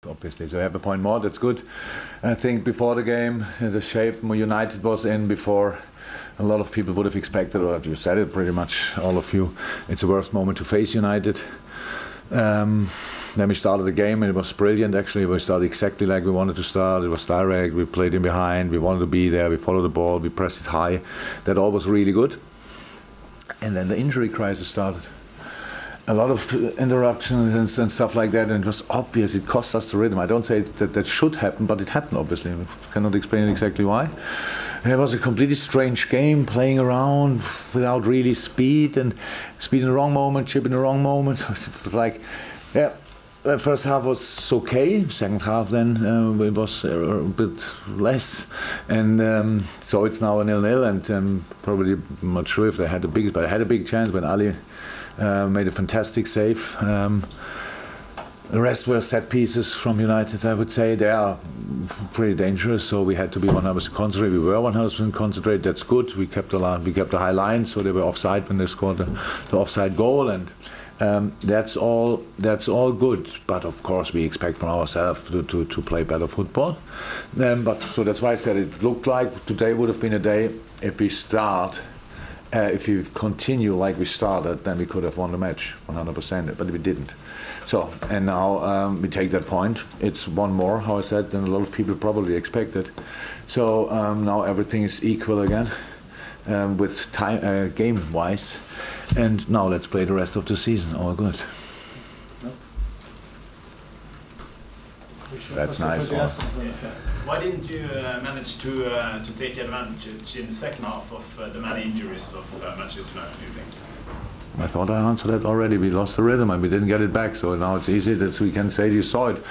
Obviously, so we have a point more. That's good. I think before the game, the shape United was in before, a lot of people would have expected, or you said it pretty much, all of you. It's the worst moment to face United. Then we started the game and it was brilliant. Actually, we started exactly like we wanted to start. It was direct. We played in behind. We wanted to be there. We followed the ball. We pressed it high. That all was really good. And then the injury crisis started. A lot of interruptions and stuff like that, and it was obvious. It cost us the rhythm. I don't say that should happen, but it happened, obviously. We cannot explain exactly why. And it was a completely strange game, playing around without really speed, and speed in the wrong moment, chip in the wrong moment. It was like, yeah, the first half was okay. Second half then it was a bit less. And so it's now a 0-0, and probably, I'm not sure if they had the biggest, but I had a big chance when Ali made a fantastic save. The rest were set pieces from United, I would say. They are pretty dangerous, so we had to be 100% concentrated. We were 100% concentrated. That's good. We kept the high line, so they were offside when they scored the offside goal, and that's all good. But of course, we expect from ourselves to play better football. But so that's why I said it looked like today would have been a day if we start. If you continue like we started, then we could have won the match 100%, but we didn't. So, and now we take that point. It's one more, how I said, than a lot of people probably expected. So now everything is equal again, with time, game-wise. And now let's play the rest of the season. All good. That's nice. Why didn't you manage to take advantage in the second half of the many injuries of Manchester United, do you think? I thought I answered that already. We lost the rhythm and we didn't get it back. So now it's easy that we can say you saw it.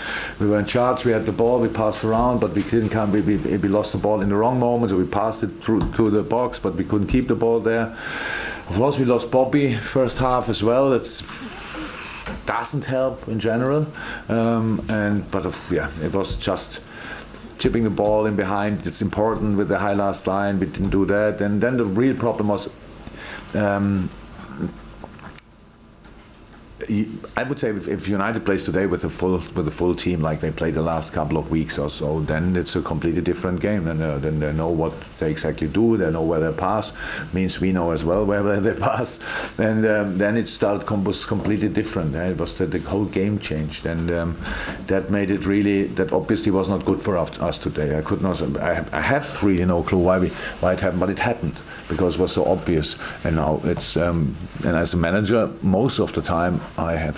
We were in charge, we had the ball, we passed around, but we didn't come. We lost the ball in the wrong moment, so we passed it through to the box, but we couldn't keep the ball there. Of course, we lost Bobby first half as well. It doesn't help in general. But it was just chipping the ball in behind. It's important with the high last line. We didn't do that. And then the real problem was, I would say if United plays today with a full team like they played the last couple of weeks or so, then it's a completely different game. Then they know what they exactly do. They know where they pass. Means we know as well where they pass. And then it was completely different. It was the whole game changed, and that made it really. That obviously was not good for us today. I have really no clue why it happened, but it happened because it was so obvious. And now it's and as a manager, most of the time I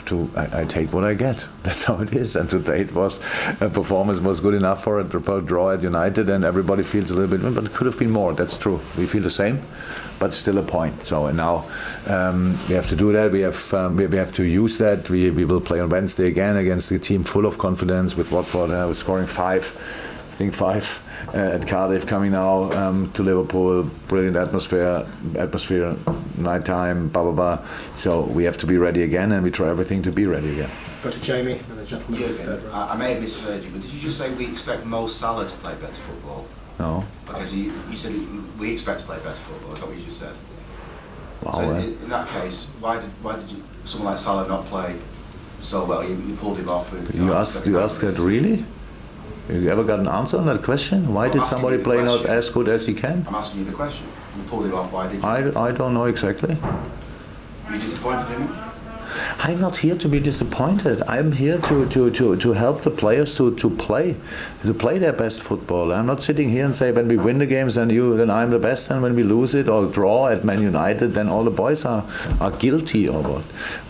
take what I get. That's how it is. And today performance was good enough for a draw at United, and everybody feels a little bit, but it could have been more. That's true. We feel the same, but still a point. So and now we have to do that. We have to use that. We will play on Wednesday again against a team full of confidence with Watford. We're scoring 5. I think 5 at Cardiff, coming now to Liverpool. Brilliant atmosphere, night time, blah blah blah. So we have to be ready again, and we try everything to be ready again. Go to Jamie and the gentleman. Jürgen, I may have misheard you, but did you just say we expect Mo Salah to play better football? No. Because you said we expect to play better football. Is that what you just said? Well, so in that case, why did someone like Salah not play so well? You pulled him off. You asked that really? You ever got an answer on that question? Why did somebody play not as good as he can? I'm asking you the question. You pulled him off, why did you? I don't know exactly. Were you disappointed in him? I'm not here to be disappointed. I'm here to help the players to play their best football. I'm not sitting here and say when we win the games then I'm the best, and when we lose it or draw at Man United then all the boys are guilty or what.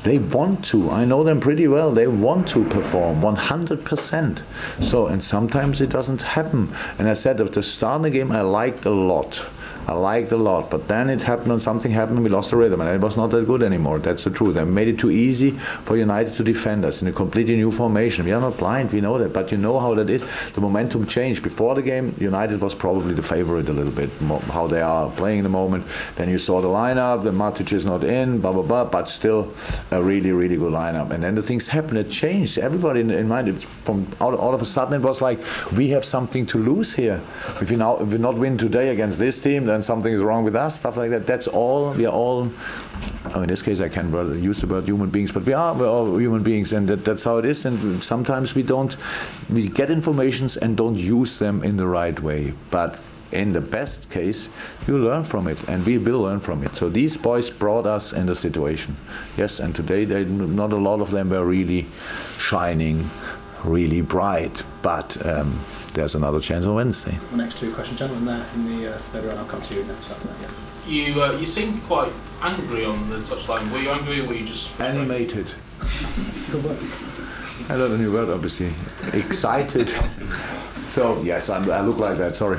They want to. I know them pretty well. They want to perform 100%. So and sometimes it doesn't happen. And I said at the start of the game I liked a lot. But then it happened and something happened and we lost the rhythm, and it was not that good anymore. That's the truth. They made it too easy for United to defend us in a completely new formation. We are not blind, we know that, but you know how that is. The momentum changed. Before the game, United was probably the favorite a little bit, how they are playing in the moment. Then you saw the lineup, the Matic is not in, blah, blah, blah, but still a really, really good lineup. And then the things happened, it changed. Everybody in mind, from all of a sudden it was like, we have something to lose here. If we not win today against this team, then something is wrong with us, stuff like that. That's all. We are all in this case I can use the word human beings, but we're all human beings, and that's how it is. And sometimes we get informations and don't use them in the right way. But in the best case, you learn from it, and we will learn from it. So these boys brought us in the situation. Yes, and today not a lot of them were really shining, really bright, but there's another chance on Wednesday. The next two questions, gentlemen, there in the third row. I'll come to you next after that. You seemed quite angry on the touchline. Were you angry, or were you just Animated. Good work. I learned a new word, obviously. Excited. So yes, I look like that. Sorry.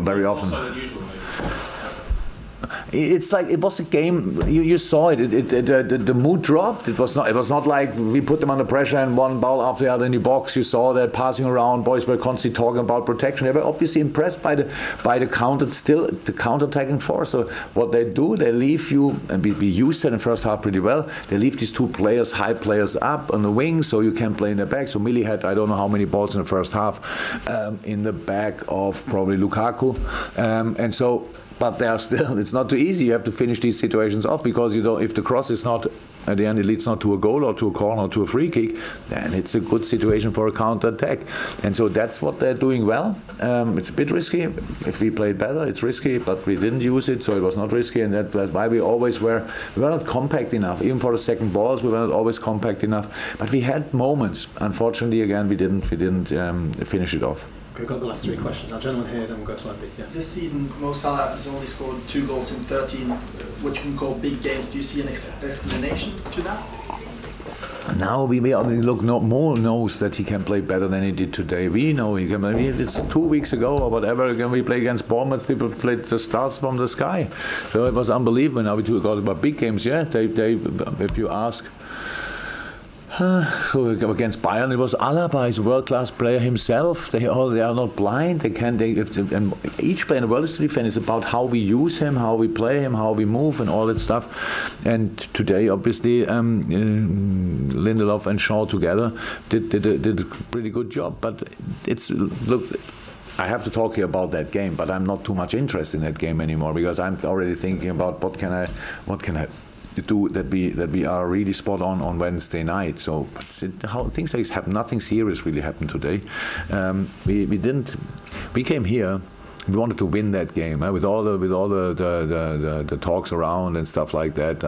Very often. Also unusual, maybe? It's like it was a game. You saw it. The mood dropped. It was not like we put them under pressure and one ball after the other in the box. You saw that passing around. Boys were constantly talking about protection. They were obviously impressed by the counter-attacking force. So what they do, they leave you, and we used that in the first half pretty well. They leave these two players, high players, up on the wing, so you can play in the back. So Millie had I don't know how many balls in the first half in the back of probably Lukaku, and so. But they are still, it's not too easy. You have to finish these situations off, because if the cross is not, at the end it leads not to a goal or to a corner or to a free kick, then it's a good situation for a counter-attack. And so that's what they're doing well. It's a bit risky. If we played better, it's risky, but we didn't use it, so it was not risky. And that's why we were not compact enough. Even for the second balls, we were not always compact enough. But we had moments. Unfortunately, again, we didn't finish it off. We've got the last three questions. Now, gentlemen here, then we'll go to Andy. Yeah. This season, Mo Salah has only scored 2 goals in 13, what you can call big games. Do you see an explanation to that? Now we look. Mo knows that he can play better than he did today. We know he can. It's 2 weeks ago or whatever. Again, we played against Bournemouth. People played the stars from the sky. So it was unbelievable. Now we talk about big games. Yeah, they if you ask. So against Bayern, it was Alaba. He's a world-class player himself. They are not blind. And each player in the world is to defend. It's about how we use him, how we play him, how we move, and all that stuff. And today, obviously, Lindelof and Shaw together did a pretty good job. But look. I have to talk here about that game, but I'm not too much interested in that game anymore, because I'm already thinking about what can I do that we are really spot on Wednesday night. So how things like this happen. Nothing serious really happened today. We came here. We wanted to win that game with all the talks around and stuff like that.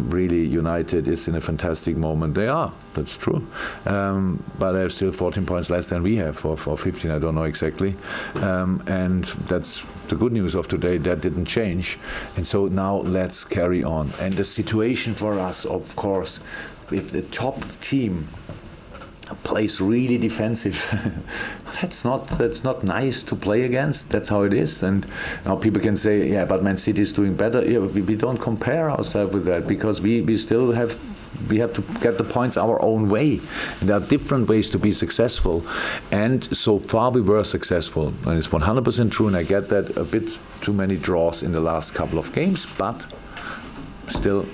Really United is in a fantastic moment. They are. That's true. But they have still 14 points less than we have for 15. I don't know exactly. And that's the good news of today. That didn't change. And so now let's carry on. And the situation for us, of course, if the top team plays really defensive, that's not nice to play against. That's how it is. And now people can say, yeah, but Man City is doing better. Yeah, we don't compare ourselves with that, because we still have to get the points our own way. And there are different ways to be successful, and so far we were successful, and it's 100% true. And I get that a bit too many draws in the last couple of games, but still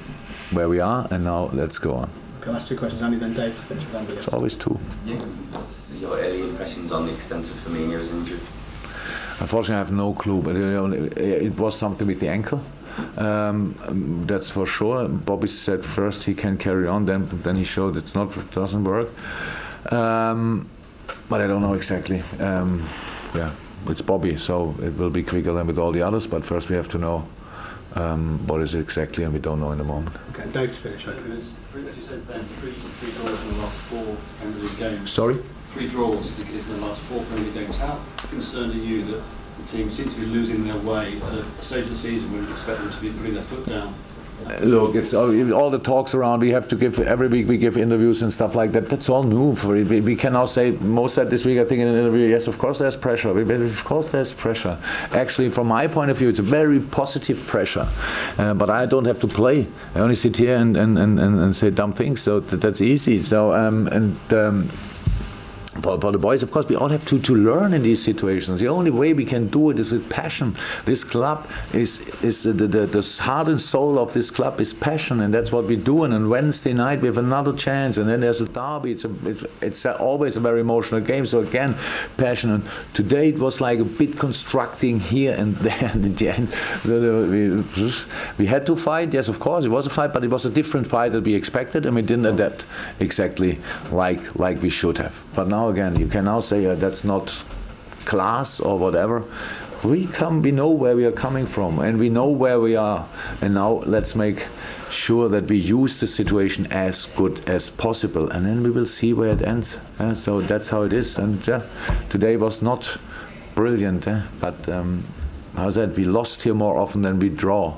where we are. And now let's go on. Okay, last two questions, Andy, then Dave, to finish with Andy. It's always two. Yeah. What's your early impressions on the extent of Firmino's injury? Unfortunately, I have no clue, but it was something with the ankle. That's for sure. Bobby said first he can carry on, then he showed it doesn't work. But I don't know exactly. Yeah, it's Bobby, so it will be quicker than with all the others. But first we have to know what is it exactly, and we don't know in the moment. Okay, Dave, to finish. As you said, Ben, three draws in the last 4 Premier League games. Sorry? 3 draws in the last 4 Premier League games. How concerned are you that the team seems to be losing their way at a stage of the season where you'd expect them to be putting their foot down? Look, it's all the talks around. We have to give every week. We give interviews and stuff like that. That's all new for it. We can now say. Mo said this week, I think, in an interview. Yes, of course there's pressure. Of course there's pressure. Actually, from my point of view, it's a very positive pressure. But I don't have to play. I only sit here and say dumb things. So that's easy. So for the boys, of course, we all have to learn in these situations. The only way we can do it is with passion. This club is the heart and soul of this club is passion, and that's what we do. And on Wednesday night we have another chance, and then there's a derby. It's always a very emotional game. So again, passion. And today it was like a bit constructing here and there. And in the end, we had to fight. Yes, of course, it was a fight, but it was a different fight that we expected, and we didn't adapt exactly like we should have. But now again, you can now say that's not class or whatever. We know where we are coming from, and we know where we are, and now let's make sure that we use the situation as good as possible, and then we will see where it ends. So that's how it is. And today was not brilliant, but how is that? We lost here more often than we drew.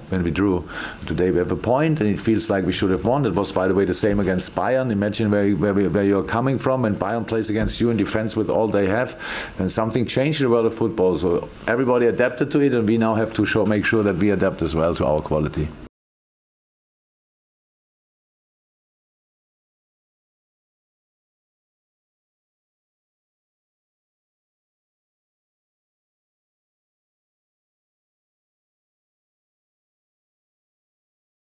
Today we have a point, and it feels like we should have won. It was, by the way, the same against Bayern. Imagine where you're coming from, and Bayern plays against you in defense with all they have, and something changed in the world of football. So everybody adapted to it, and we now have to make sure that we adapt as well to our quality.